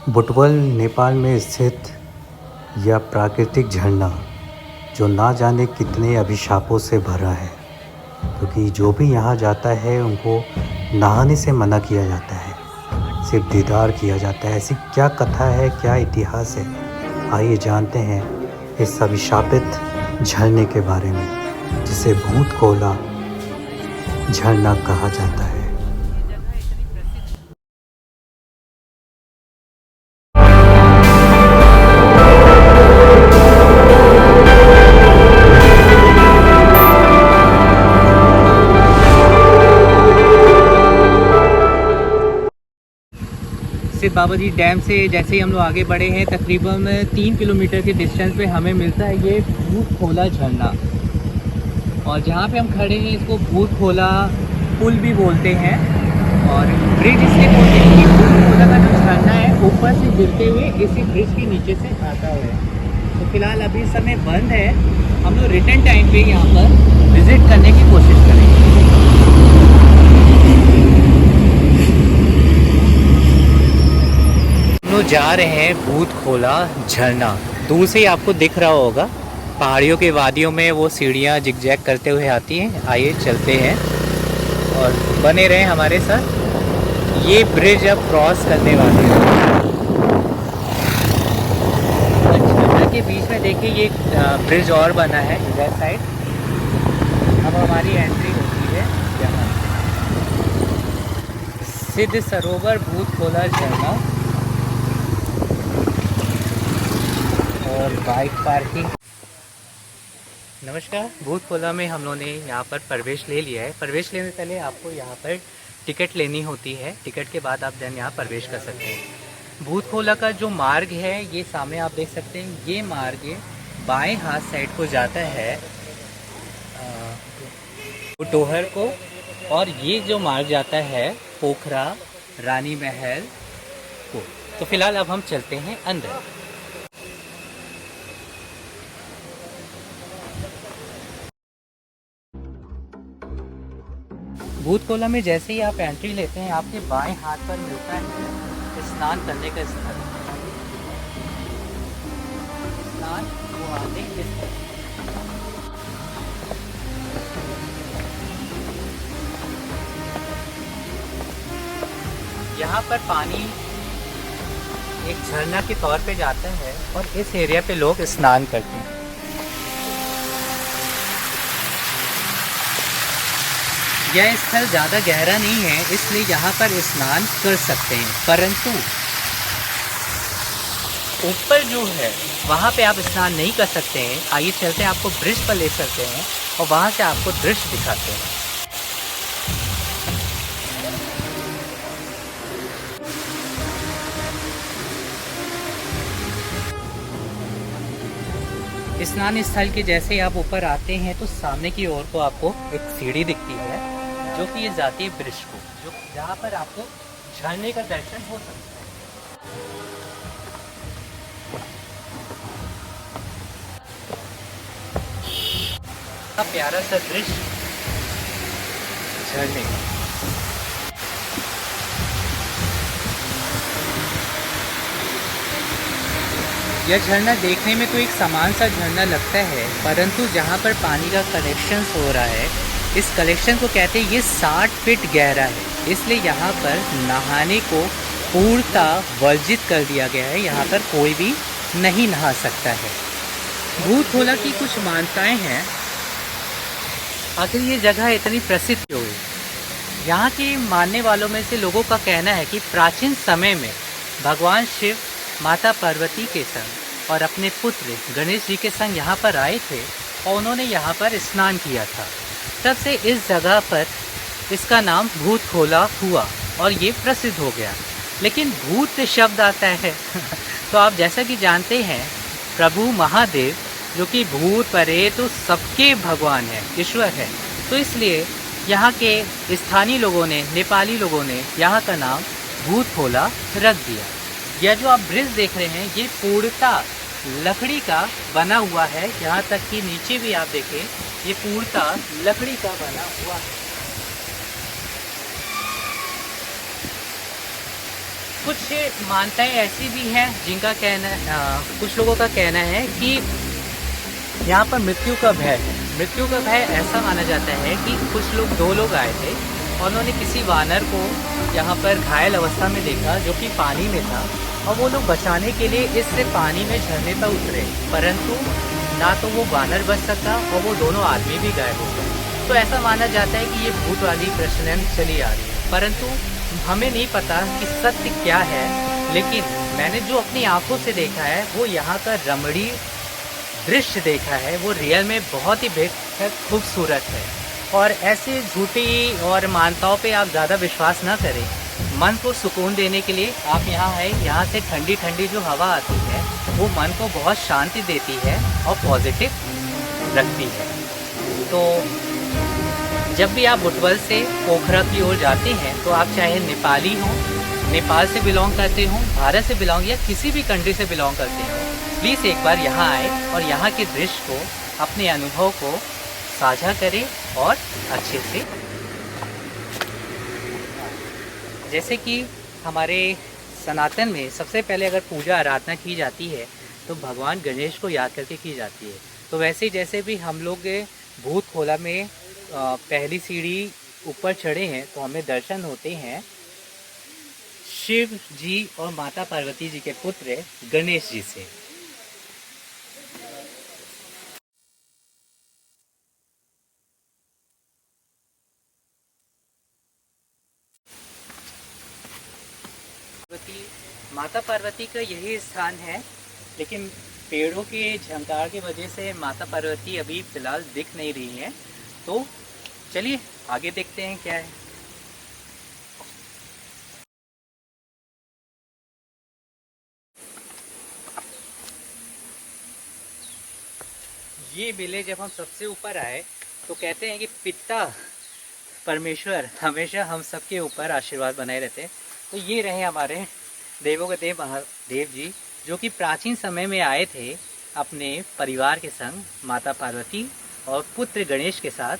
बुटवल नेपाल में स्थित यह प्राकृतिक झरना जो ना जाने कितने अभिशापों से भरा है, क्योंकि जो भी यहाँ जाता है उनको नहाने से मना किया जाता है, सिर्फ दीदार किया जाता है। ऐसी क्या कथा है, क्या इतिहास है, आइए जानते हैं इस अभिशापित झरने के बारे में, जिसे भूत खोला झरना कहा जाता है। सिद्ध बाबा जी डैम से जैसे ही हम लोग आगे बढ़े हैं, तकरीबन 3 किलोमीटर के डिस्टेंस पे हमें मिलता है ये भूत खोला झरना। और जहाँ पे हम खड़े हैं इसको भूत खोला पुल भी बोलते हैं, और ब्रिज इसलिए बोलते हैं कि भूत खोला का जो झरना है ऊपर से गिरते हुए इसी ब्रिज के नीचे से आता है। तो फिलहाल अभी समय बंद है, हम लोग रिटर्न टाइम पे यहाँ पर विज़िट करने की कोशिश करेंगे। लोग जा रहे हैं भूत खोला झरना। दूर से ही आपको दिख रहा होगा, पहाड़ियों के वादियों में वो सीढ़ियाँ जिगजैग करते हुए आती हैं। आइए चलते हैं और बने रहें हमारे साथ। ये ब्रिज अब क्रॉस करने वाले हैं। झरना के बीच में देखिए ये ब्रिज और बना है इधर साइड। अब हमारी एंट्री होती है यहाँ सिद्ध सरोवर भूत खोला झरना। और बाइक पार्किंग। नमस्कार, भूत खोला में हम लोगों ने यहाँ पर प्रवेश ले लिया है। प्रवेश लेने से पहले आपको यहाँ पर टिकट लेनी होती है, टिकट के बाद आप देन यहाँ प्रवेश कर सकते हैं। भूत खोला का जो मार्ग है ये सामने आप देख सकते हैं, ये मार्ग बाएं हाथ साइड को जाता है टोहर को, और ये जो मार्ग जाता है पोखरा रानी महल को। तो फिलहाल अब हम चलते हैं अंदर। भूत खोला में जैसे ही आप एंट्री लेते हैं आपके बाएं हाथ पर मिलता है स्नान करने का स्थल। स्नान गुहाने के स्थल। यहाँ पर पानी एक झरना के तौर पे जाता है और इस एरिया पे लोग स्नान करते हैं। यह स्थल ज़्यादा गहरा नहीं है, इसलिए यहाँ पर स्नान कर सकते हैं, परंतु ऊपर जो है वहाँ पे आप स्नान नहीं कर सकते हैं। आइए चलते हैं, आपको ब्रिज पर ले चलते हैं और वहाँ से आपको दृश्य दिखाते हैं। स्नान स्थल के जैसे आप ऊपर आते हैं तो सामने की ओर को आपको एक सीढ़ी दिखती है जो कि ये जाती है ब्रिज को, जो जहाँ पर आपको झरने का दर्शन हो सकता है। प्यारा सा दृश्य झरने का। यह झरना देखने में तो एक समान सा झरना लगता है, परंतु जहाँ पर पानी का कलेक्शन हो रहा है, इस कलेक्शन को कहते हैं ये 60 फीट गहरा है, इसलिए यहाँ पर नहाने को पूर्णतः वर्जित कर दिया गया है। यहाँ पर कोई भी नहीं नहा सकता है। भूत खोला की कुछ मान्यताएं हैं। आखिर ये जगह इतनी प्रसिद्ध क्यों हुई? यहाँ के मानने वालों में से लोगों का कहना है कि प्राचीन समय में भगवान शिव माता पार्वती के संग और अपने पुत्र गणेश जी के संग यहाँ पर आए थे और उन्होंने यहाँ पर स्नान किया था। तब से इस जगह पर इसका नाम भूत खोला हुआ और ये प्रसिद्ध हो गया। लेकिन भूत शब्द आता है तो आप जैसा कि जानते हैं प्रभु महादेव जो कि भूत प्रेत तो सबके भगवान हैं, ईश्वर है, तो इसलिए यहाँ के स्थानीय लोगों ने, नेपाली लोगों ने यहाँ का नाम भूत खोला रख दिया। यह जो आप ब्रिज देख रहे हैं ये पूर्णतः लकड़ी का बना हुआ है। यहाँ तक कि नीचे भी आप देखें ये पूर्णतः लकड़ी का बना हुआ है। कुछ मान्यताएं ऐसी भी हैं जिनका कहना कुछ लोगों का कहना है कि यहाँ पर मृत्यु का भय है। मृत्यु का भय ऐसा माना जाता है कि कुछ लोग, 2 लोग आए थे और उन्होंने किसी वानर को यहाँ पर घायल अवस्था में देखा जो कि पानी में था, और वो लोग बचाने के लिए इससे पानी में झरने पर उतरे, परंतु ना तो वो वानर बच सका और वो दोनों आदमी भी गायब हो गए। तो ऐसा माना जाता है कि ये भूत वाली प्रचलन चली आ रही है, परंतु हमें नहीं पता कि सत्य क्या है। लेकिन मैंने जो अपनी आंखों से देखा है वो यहाँ का रमणीय दृश्य देखा है, वो रियल में बहुत ही बेहद खूबसूरत है। और ऐसे झूठी और मान्यताओं पे आप ज़्यादा विश्वास ना करें। मन को सुकून देने के लिए आप यहाँ आए। यहाँ से ठंडी ठंडी जो हवा आती है वो मन को बहुत शांति देती है और पॉजिटिव रखती है। तो जब भी आप बुटवल से पोखरा की ओर जाते हैं तो आप चाहे नेपाली हों, नेपाल से बिलोंग करते हों, भारत से बिलोंग या किसी भी कंट्री से बिलोंग करते हों, प्लीज़ एक बार यहाँ आए और यहाँ के दृश्य को, अपने अनुभव को साझा करें और अच्छे से। जैसे कि हमारे सनातन में सबसे पहले अगर पूजा आराधना की जाती है तो भगवान गणेश को याद करके की जाती है। तो वैसे ही जैसे भी हम लोग भूत खोला में पहली सीढ़ी ऊपर चढ़े हैं तो हमें दर्शन होते हैं शिव जी और माता पार्वती जी के पुत्र गणेश जी से। माता पार्वती का यही स्थान है, लेकिन पेड़ों के झंकार की वजह से माता पार्वती अभी फिलहाल दिख नहीं रही है। तो चलिए आगे देखते हैं क्या है। ये बेले जब हम सबसे ऊपर आए तो कहते हैं कि पिता परमेश्वर हमेशा हम सबके ऊपर आशीर्वाद बनाए रहते हैं। तो ये रहे हमारे देवों के देव महादेव जी, जो कि प्राचीन समय में आए थे अपने परिवार के संग माता पार्वती और पुत्र गणेश के साथ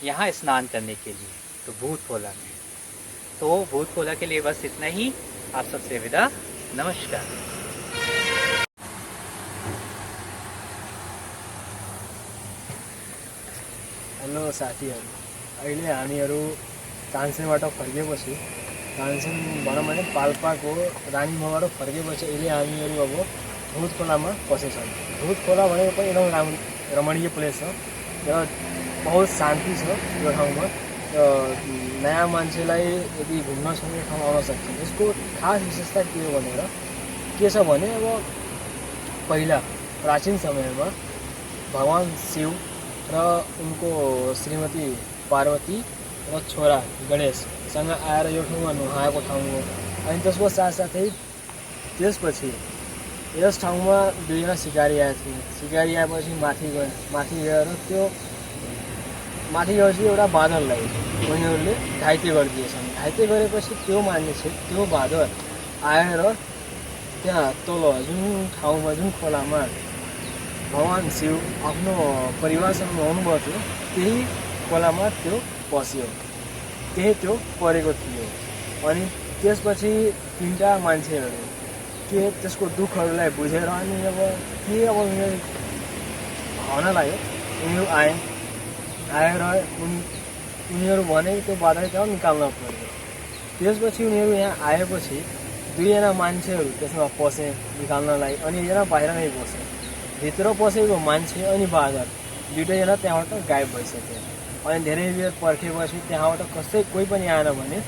यहाँ स्नान करने के लिए, तो भूत खोला में। तो भूत खोला के लिए बस इतना ही। आप सबसे विदा, नमस्कार। हेलो साथीहरू, अहिले हामीहरू तानसेनबाट फर्केपछि, तानसेन भनौँ भने पाल्पाको रानीमोबाट फर्केपछि अहिले हामीहरू अब भूत खोलामा पसेछौँ। भूत खोला भनेको पनि एकदम रमणीय प्लेस छ र बहुत शान्ति छ यो ठाउँमा। नयाँ मान्छेलाई यदि घुम्न छ यो ठाउँ आउन सक्छ। यसको खास विशेषता के हो भनेर के छ भने, अब पहिला प्राचीन समयमा भगवान शिव र उनको श्रीमती पार्वती र छोरा गणेशसँग आएर यो ठाउँमा नुहाएको ठाउँ हो। अनि त्यसको साथसाथै त्यसपछि यस ठाउँमा 2 जना सिकारी आएका थिए। सिकारी आएपछि माथि गएर त्यो माथि गएपछि एउटा बाँदरलाई उनीहरूले घाइते गरिदिएछन्। घाइते गरेपछि त्यो मानिस, त्यो बाँदर आएर त्यहाँ तल जुन ठाउँमा, जुन खोलामा भगवान शिव आफ्नो परिवारसँग हुनुभएको थियो त्यही खोलामा त्यो पस्यो, त्यही त्यो परेको थियो। अनि त्यसपछि 3टा मान्छेहरू के त्यसको दुःखहरूलाई बुझेर अनि अब उनीहरू भन लाग्यो, उनीहरू आएर उनीहरू भने त्यो बाधा त्यहाँ निकाल्न पर्यो। त्यसपछि उनीहरू यहाँ आएपछि 2 जना मान्छेहरू त्यसमा पसे निकाल्नलाई, अनि 1 जना बाहिर नै बसे। भित्र पसेको मान्छे अनि बाँदर 2 जना त्यहाँबाट गायब भइसक्यो। अनि धेरै बेर पर्खेपछि त्यहाँबाट कोही पनि आएन भने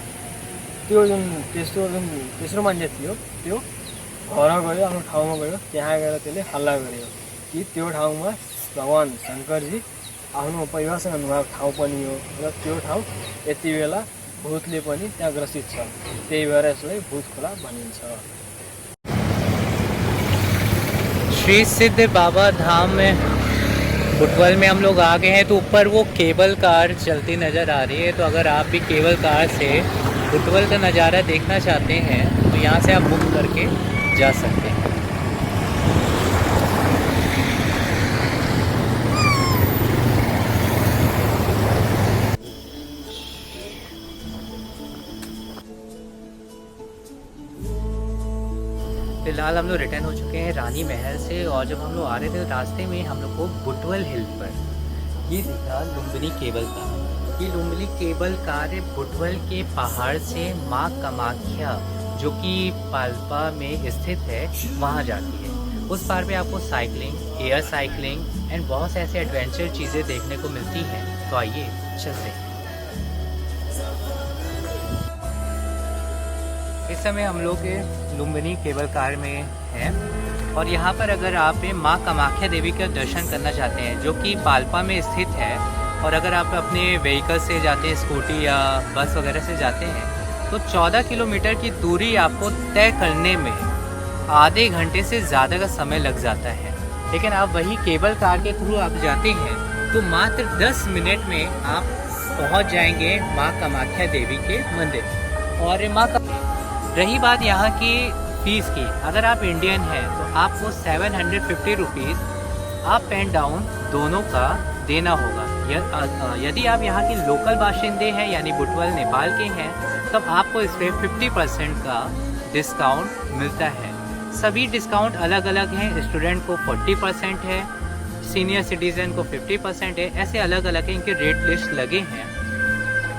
त्यो तेस्रो मान्छे थियो त्यो घर गयो, आफ्नो ठाउँमा गयो। त्यहाँ गएर त्यसले हल्ला गर्यो कि त्यो ठाउँमा भगवान शङ्करजी आफ्नो परिवारसँग नुहाएको ठाउँ पनि हो र त्यो ठाउँ यति बेला भूतले पनि त्यहाँ ग्रसित छ, त्यही भएर यसलाई भूत खोला भनिन्छ। श्री सिद्ध बाबा धाम में बुटवल में हम लोग आ गए हैं। तो ऊपर वो केबल कार चलती नज़र आ रही है। तो अगर आप भी केबल कार से बुटवल का नज़ारा देखना चाहते हैं तो यहाँ से आप बुक करके जा सकते हैं। फिलहाल हम लोग रिटर्न हो चुके हैं रानी महल से, और जब हम लोग आ रहे थे रास्ते में हम लोग को बुटवल हिल पर ये दिखा लुम्बिनी केबल कार। ये लुम्बिनी केबल कार बुटवल के पहाड़ से माँ कामाख्या जो कि पाल्पा में स्थित है वहाँ जाती है। उस पार पे आपको साइकिलिंग, एयर साइकिलिंग एंड बहुत से ऐसे एडवेंचर चीज़ें देखने को मिलती हैं। तो आइए चलते हैं। इस समय हम लोग लुम्बिनी केबल कार में हैं, और यहाँ पर अगर आप माँ कामाख्या देवी का दर्शन करना चाहते हैं जो कि पाल्पा में स्थित है, और अगर आप अपने व्हीकल से जाते हैं, स्कूटी या बस वगैरह से जाते हैं, तो 14 किलोमीटर की दूरी आपको तय करने में आधे घंटे से ज़्यादा का समय लग जाता है। लेकिन आप वही केबल कार के थ्रू आप जाते हैं तो मात्र 10 मिनट में आप पहुंच जाएंगे माँ कामाख्या देवी के मंदिर। और रही बात यहाँ की फ़ीस की, अगर आप इंडियन हैं तो आपको 750 रुपीज़ अप एंड डाउन दोनों का देना होगा। यदि आप यहाँ के लोकल बाशिंदे हैं यानी बुटवल नेपाल के हैं तब आपको इस पर 50% का डिस्काउंट मिलता है। सभी डिस्काउंट अलग अलग हैं, स्टूडेंट को 40% है, सीनियर सिटीज़न को 50% है, ऐसे अलग अलग हैं, इनके रेट लिस्ट लगे हैं।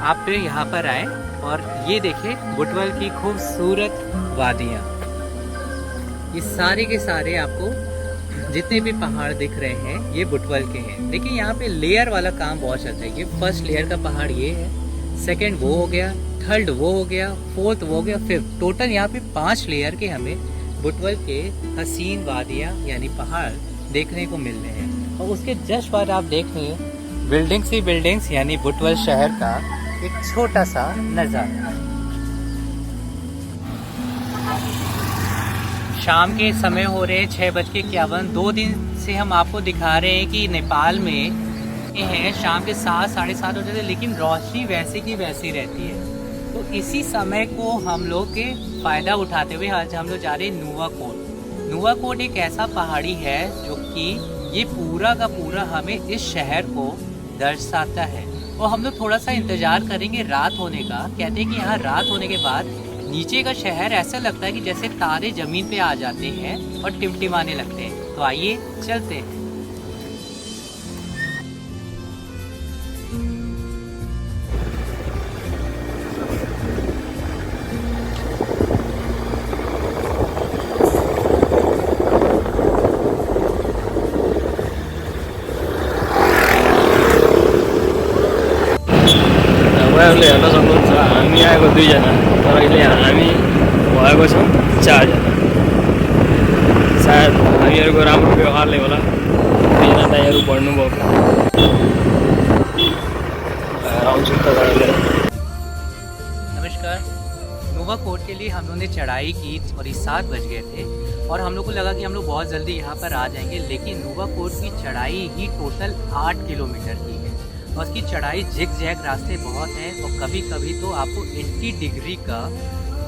आप फिर यहाँ पर आएँ और ये देखिए बुटवल की खूबसूरत वादियाँ। ये सारे के सारे आपको जितने भी पहाड़ दिख रहे हैं ये बुटवल के हैं। देखिए यहाँ पे लेयर वाला काम बहुत चलता है। ये फर्स्ट लेयर का पहाड़ ये है, सेकंड वो हो गया, थर्ड वो हो गया, फोर्थ वो हो गया, फिफ्थ, टोटल यहाँ पे 5 लेयर के हमें बुटवल के हसीन वादियाँ यानी पहाड़ देखने को मिल रहे हैं। और उसके जस्ट बाद आप देख रहे हैं बिल्डिंग्स ही बिल्डिंग्स यानी बुटवल शहर का एक छोटा सा नज़ारा। शाम के समय हो रहे 6:51। 2 दिन से हम आपको दिखा रहे हैं कि नेपाल में हैं शाम के 7, 7:30 हो जाते हैं, लेकिन रोशनी वैसे की वैसी रहती है। तो इसी समय को हम लोग के फ़ायदा उठाते हुए आज हम लोग जा रहे हैं नुवाकोट। नुवाकोट एक ऐसा पहाड़ी है जो कि ये पूरा का पूरा हमें इस शहर को दर्शाता है। और हम लोग थोड़ा सा इंतज़ार करेंगे रात होने का। कहते हैं कि यहाँ रात होने के बाद नीचे का शहर ऐसा लगता है कि जैसे तारे ज़मीन पे आ जाते हैं और टिमटिमाने लगते हैं। तो आइए चलते हैं। उहाँहरूले हेर्न सक्नुहुन्छ हामी आएको 2 जना, तर अहिले हामी भएको छौँ 4 जना। सायद हामीहरूको राम्रो व्यवहारले होला 2 जना दाइहरू बढ्नुभएको। आउँछु तपाईँहरूले। नमस्कार। नुवाकोट के लिए हम लोगों ने चढ़ाई की और ये 7 बज गए थे और हम लोग को लगा कि हम लोग बहुत जल्दी यहाँ पर आ जाएंगे, लेकिन नुवाकोट की चढ़ाई ही टोटल 8 किलोमीटर की है। और उसकी चढ़ाई जिग जैग रास्ते बहुत हैं और कभी कभी तो आपको 80 डिग्री का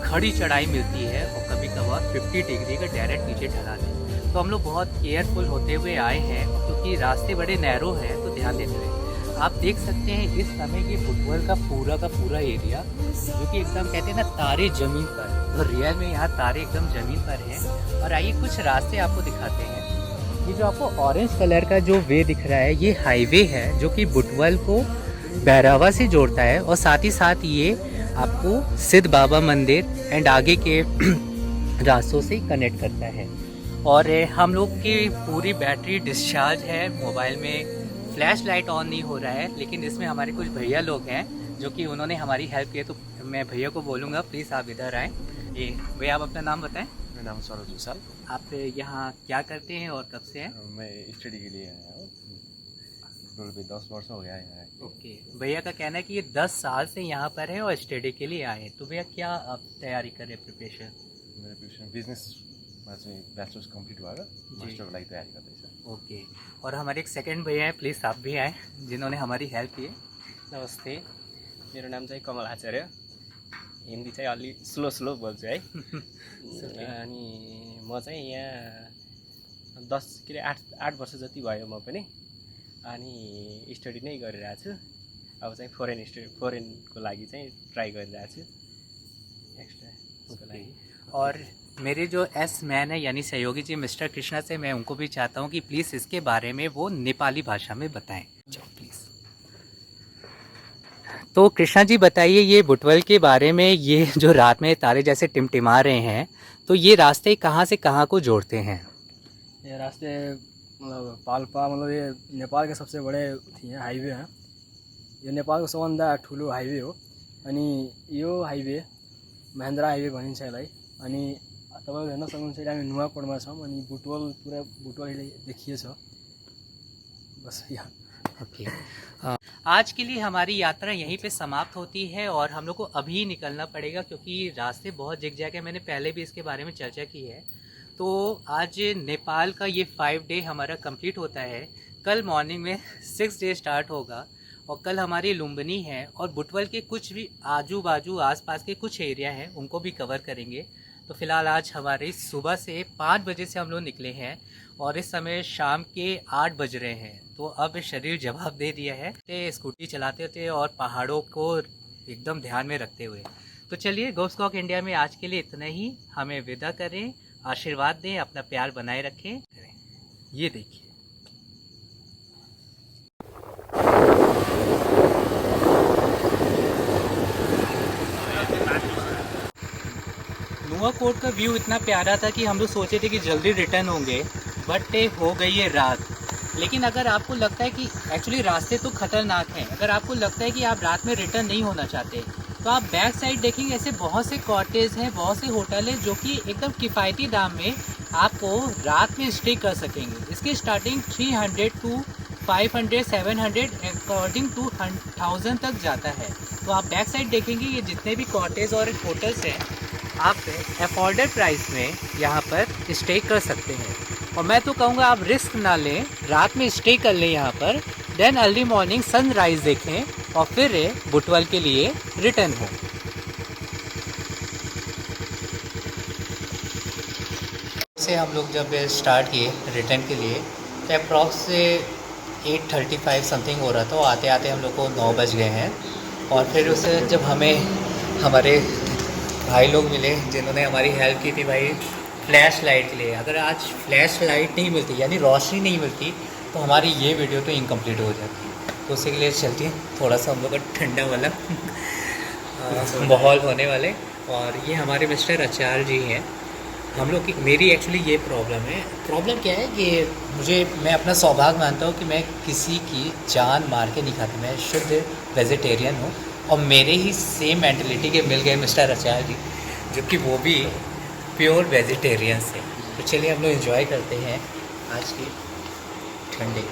खड़ी चढ़ाई मिलती है और कभी कभार 50 डिग्री का डायरेक्ट नीचे ढलान है। तो हम लोग बहुत केयरफुल होते हुए आए हैं क्योंकि रास्ते बड़े नैरो हैं, तो ध्यान देते हुए आप देख सकते हैं इस समय ये बुटवल का पूरा एरिया जो कि एकदम कहते हैं ना तारे ज़मीन पर, तो रियल में यहाँ तारे एकदम ज़मीन पर हैं। और आइए कुछ रास्ते आपको दिखाते हैं। ये जो आपको ऑरेंज कलर का जो वे दिख रहा है ये हाईवे है जो कि बुटवल को बैरावा से जोड़ता है, और साथ ही साथ ये आपको सिद्ध बाबा मंदिर एंड आगे के रास्तों से कनेक्ट करता है। और हम लोग की पूरी बैटरी डिस्चार्ज है, मोबाइल में फ्लैश लाइट ऑन नहीं हो रहा है, लेकिन इसमें हमारे कुछ भैया लोग हैं जो कि उन्होंने हमारी हेल्प की है। तो मैं भैया को बोलूँगा प्लीज़ आप इधर आएँ। ये भैया आप अपना नाम बताएं। मेरा नाम सरोज विशाल। आप यहाँ क्या करते हैं और कब से हैं? मैं स्टडी के लिए आया हूँ, टोटल पे 10 वर्ष हो गया यहाँ। ओके। भैया का कहना है कि ये 10 साल से यहाँ पर है और स्टडी के लिए आए हैं। तो भैया क्या आप तैयारी कर रहे हैं प्रिपरेशन? मेरो प्रिपरेसन बिजनेसमा चाहिँ ब्याचलर्स कम्प्लिट भएर मास्टरको लागि तयारी गर्दैछ। ओके। और हमारे एक सेकंड भैया हैं, प्लीज़ आप भी आएँ, जिन्होंने हमारी हेल्प की है। नमस्ते, मेरो नाम चाहिँ कमल आचार्य। हिन्दी चाहिँ अलि स्लो बोल्छु है। अनि म चाहिँ यहाँ 8 वर्ष जति भयो म पनि, अनि स्टडी नै गरिरहेको छु। अब चाहिँ फोरेनको लागि चाहिँ ट्राई गरिरहेको छु एक्स्ट्रा उसको लागि। और मेरे जो एस मैन है यानी सहयोगी जी मिस्टर कृष्णा से मैं उनको भी चाहता हूँ कि प्लीज़ इसके बारे में वो नेपाली भाषा में बताएं। प्लीज़। तो कृष्णा जी बताइए, ये बुटवल के बारे में, ये जो रात में तारे जैसे टिमटिमा रहे हैं, तो ये रास्ते कहाँ से कहाँ को जोड़ते हैं? ये रास्ते मतलब पाल्पा, मतलब ये नेपाल के सबसे बड़े हाईवे हैं। यो नेपालको सबभन्दा ठुलो हाईवे हो। अनि यो हाईवे महेन्द्र हाईवे भनिन्छ यसलाई। अनि तपाईँ हेर्न सक्नुहुन्छ अहिले हामी नुवाकोटमा छौँ। अनि बुटवल पुरा बुटवल देखिएछ। बस यहाँ। ओके। आज के लिए हमारी यात्रा यहीं पे समाप्त होती है और हम लोग को अभी निकलना पड़ेगा क्योंकि रास्ते बहुत जिगजैग है। मैंने पहले भी इसके बारे में चर्चा की है। तो आज नेपाल का ये 5 डे हमारा कंप्लीट होता है। कल मॉर्निंग में 6 डे स्टार्ट होगा और कल हमारी लुम्बिनी है और बुटवल के कुछ भी आजू बाजू आसपास के कुछ एरिया हैं उनको भी कवर करेंगे। तो फ़िलहाल आज हमारी सुबह से 5 बजे से हम लोग निकले हैं और इस समय शाम के 8 बज रहे हैं। तो अब शरीर जवाब दे दिया है स्कूटी चलाते होते और पहाड़ों को एकदम ध्यान में रखते हुए। तो चलिए, गोस्कॉक इंडिया में आज के लिए इतना ही। हमें विदा करें, आशीर्वाद दें, अपना प्यार बनाए रखें। ये देखिए, नुआकोट का व्यू इतना प्यारा था कि हम लोग सोचे थे कि जल्दी रिटर्न होंगे, बट हो गई है रात। लेकिन अगर आपको लगता है कि एक्चुअली रास्ते तो खतरनाक हैं, अगर आपको लगता है कि आप रात में रिटर्न नहीं होना चाहते तो आप बैक साइड देखेंगे, ऐसे बहुत से कॉटेज हैं, बहुत से होटल हैं जो कि एकदम किफ़ायती दाम में आपको रात में स्टे कर सकेंगे। इसकी स्टार्टिंग 300 टू 500 700 अकॉर्डिंग टू 1000 तक जाता है। तो आप बैक साइड देखेंगे, ये जितने भी कॉटेज और होटल्स हैं आप अफोर्डेड प्राइस में यहाँ पर स्टे कर सकते हैं। और मैं तो कहूँगा आप रिस्क ना लें, रात में स्टे कर लें यहाँ पर, देन अर्ली मॉर्निंग सनराइज़ देखें और फिर बुटवल के लिए रिटर्न हो। से हम लोग जब स्टार्ट किए रिटर्न के लिए तो अप्रॉक्स से 8:35 समथिंग हो रहा था। आते आते हम लोग को 9 बज गए हैं। और फिर उसे जब हमें हमारे भाई लोग मिले जिन्होंने हमारी हेल्प की थी भाई फ्लैश लाइट के लिए। अगर आज फ्लैश लाइट नहीं मिलती यानी रोशनी नहीं मिलती तो हमारी ये वीडियो तो इनकम्प्लीट हो जाती। तो उसी के लिए चलती थोड़ा सा हम लोग का ठंडा वाला माहौल होने वाले। और ये हमारे मिस्टर आचार्य जी हैं। हम लोग की मेरी एक्चुअली ये प्रॉब्लम क्या है कि मैं अपना सौभाग्य मानता हूँ कि मैं किसी की जान मार के नहीं खाता। मैं शुद्ध वेजिटेरियन हूँ और मेरे ही सेम मेंटलिटी के मिल गए मिस्टर आचार्य जी जो कि वो भी प्योर वेजिटेरियन से। तो चलिए हम लोग एंजॉय करते हैं आज की ठंडे।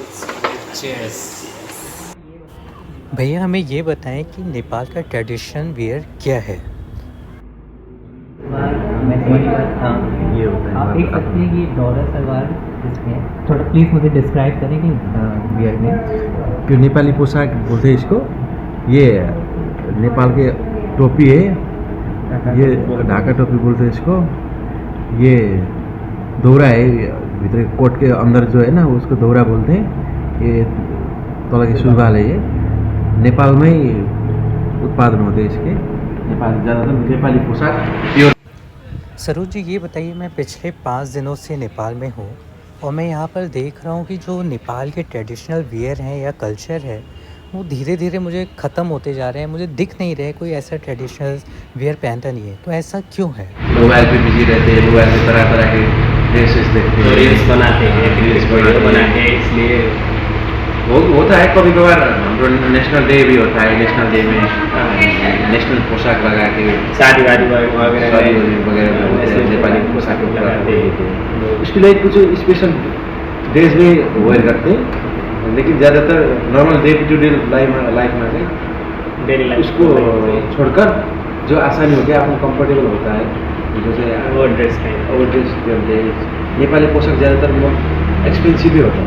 चीयर्स। भैया हमें ये बताएं कि नेपाल का ट्रेडिशन वियर क्या है? ये होता है, आप देख सकते हैं कि दौरा सलवार इसमें थोड़ा प्लीज़ मुझे डिस्क्राइब करेंगे वियर में। जो नेपाली पोशाक बोलते हैं इसको, ये नेपाल के टोपी है, ये ढाका टोपी बोलते हैं इसको। ये दौरा है, भीतर कोट के अंदर जो है ना उसको दौरा बोलते हैं। ये तल की सुरबाल है, ये नेपाल में ही उत्पादन होते हैं इसके। नेपाल ज़्यादातर नेपाली पोशाक प्योर। सरोज जी ये बताइए, मैं पिछले 5 दिनों से नेपाल में हूँ और मैं यहाँ पर देख रहा हूँ कि जो नेपाल के ट्रेडिशनल वियर हैं या कल्चर है वो धीरे धीरे मुझे ख़त्म होते जा रहे हैं। मुझे दिख नहीं रहे कोई ऐसा ट्रेडिशनल वियर पहनता नहीं है। तो ऐसा क्यों है? मोबाइल पे बिजी रहते हैं, मोबाइल में तरह तरह के ड्रेसेस देखते हैं, रील्स बनाते हैं, इसलिए वो होता है। कभी कभार हाम्रो नेशनल डे भी होता है, नेशनल डे में नेशनल पोशाक लगा के शादी वगैरह होते हैं, नेपाली पोशाक उसके लिए कुछ स्पेशल डेज में वेयर करते हैं। लेकिन ज़्यादातर normal day to day life में से डेली लाइफ उसको छोड़कर जो आसानी होती है, आपको कंफर्टेबल होता है, जैसे वो ड्रेस पहनते हैं। नेपाली पोशाक ज़्यादातर एक्सपेंसिव ही होता है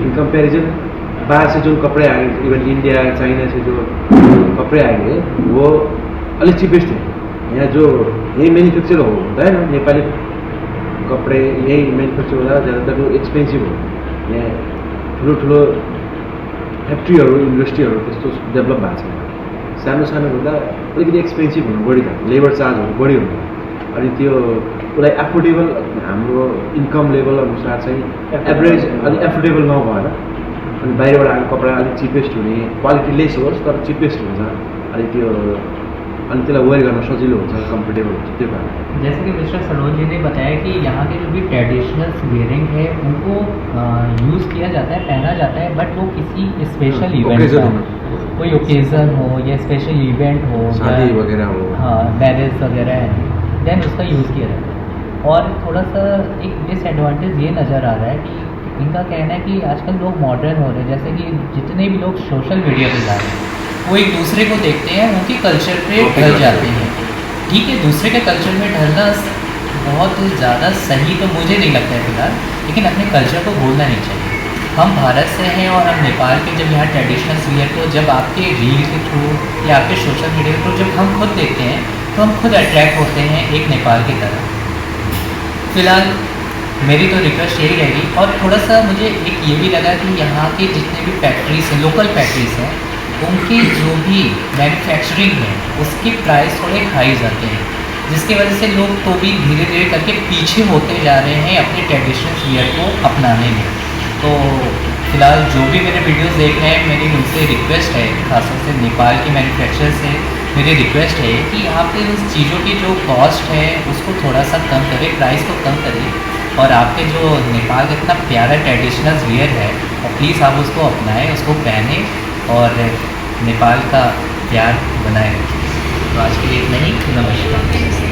इन कंपैरिजन। बाहर से जो कपड़े आएंगे, इवन इंडिया चाइना से जो कपड़े आएंगे वो अलग चीपेस्ट है। यहाँ जो यही मैन्युफैक्चर होता है ना नेपाली कपड़े, यही मैन्युफैक्चर होता है, ज़्यादातर वो एक्सपेन्सिभ हो। यहाँ ठुलो फ्याक्ट्रीहरू इन्डस्ट्रीहरू त्यस्तो डेभलप भएको छैन। सानो हुँदा अलिकति एक्सपेन्सिभ हुनु बढी था, लेबर चार्जहरू बढी हुन्छ। अनि त्यो उसलाई एफोर्डेबल हाम्रो इन्कम लेभल अनुसार चाहिँ एभरेज अलिक एफोर्डेबल नभएर अनि बाहिरबाट आएको कपडा अलिक चिपेस्ट हुने क्वालिटी लेस होस् तर चिपेस्ट हुन्छ अलिक त्यो अनि त्यसलाई वेयर गर्न सजिलो हुन्छ कम्फर्टेबल हुन्छ त्यो कारण जैसे कि मिस्टर सरोज जी ने बताया कि यहाँ के जो भी ट्रेडिशनल वियरिंग है उनको यूज़ किया जाता है, पहना जाता है, बट वो किसी स्पेशल इवेंट occasion पर, कोई ओकेज़न हो या स्पेशल इवेंट हो, शादी वगैरह हो, हाँ मैरिज वगैरह है, देन उसका यूज़ किया जाता है। और थोड़ा सा एक डिसएडवांटेज ये नज़र आ रहा है कि इनका कहना है कि आजकल लोग मॉडर्न हो रहे हैं, जैसे कि जितने भी लोग सोशल मीडिया पे जा रहे हैं वो एक दूसरे को देखते हैं, उनके कल्चर पे ढल जाते हैं। ठीक है, दूसरे के कल्चर में ढलना बहुत ज़्यादा सही तो मुझे नहीं लगता है फिलहाल, लेकिन अपने कल्चर को भूलना नहीं चाहिए। हम भारत से हैं और हम नेपाल के जब यहाँ ट्रेडिशनल वियर को जब आपके रील के थ्रू या आपके सोशल मीडिया के थ्रू जब हम खुद देखते हैं तो हम खुद अट्रैक्ट होते हैं एक नेपाल की तरह। फ़िलहाल मेरी तो रिक्वेस्ट यही रहेगी। और थोड़ा सा मुझे एक ये भी लगा कि यहाँ के जितने भी फैक्ट्रीज हैं, लोकल फैक्ट्रीज हैं, उनकी जो भी मैन्युफैक्चरिंग है उसके प्राइस थोड़े हाई जाते हैं, जिसकी वजह से लोग तो भी धीरे धीरे करके पीछे होते जा रहे हैं अपने ट्रेडिशनल वियर को अपनाने में। तो फिलहाल जो भी मेरे वीडियोस देख रहे हैं, मेरी उनसे रिक्वेस्ट है, खासतौर से नेपाल के मैन्युफैक्चरर से मेरी रिक्वेस्ट है कि आप उन चीज़ों की जो कॉस्ट है उसको थोड़ा सा कम करें, प्राइस को कम करिए, और आपके जो नेपाल का इतना प्यारा ट्रेडिशनल वियर है और प्लीज़ आप उसको अपनाएं, उसको पहने और नेपाल का प्यार बनाए रखें। तो आज के लिए इतना ही, नमस्कार।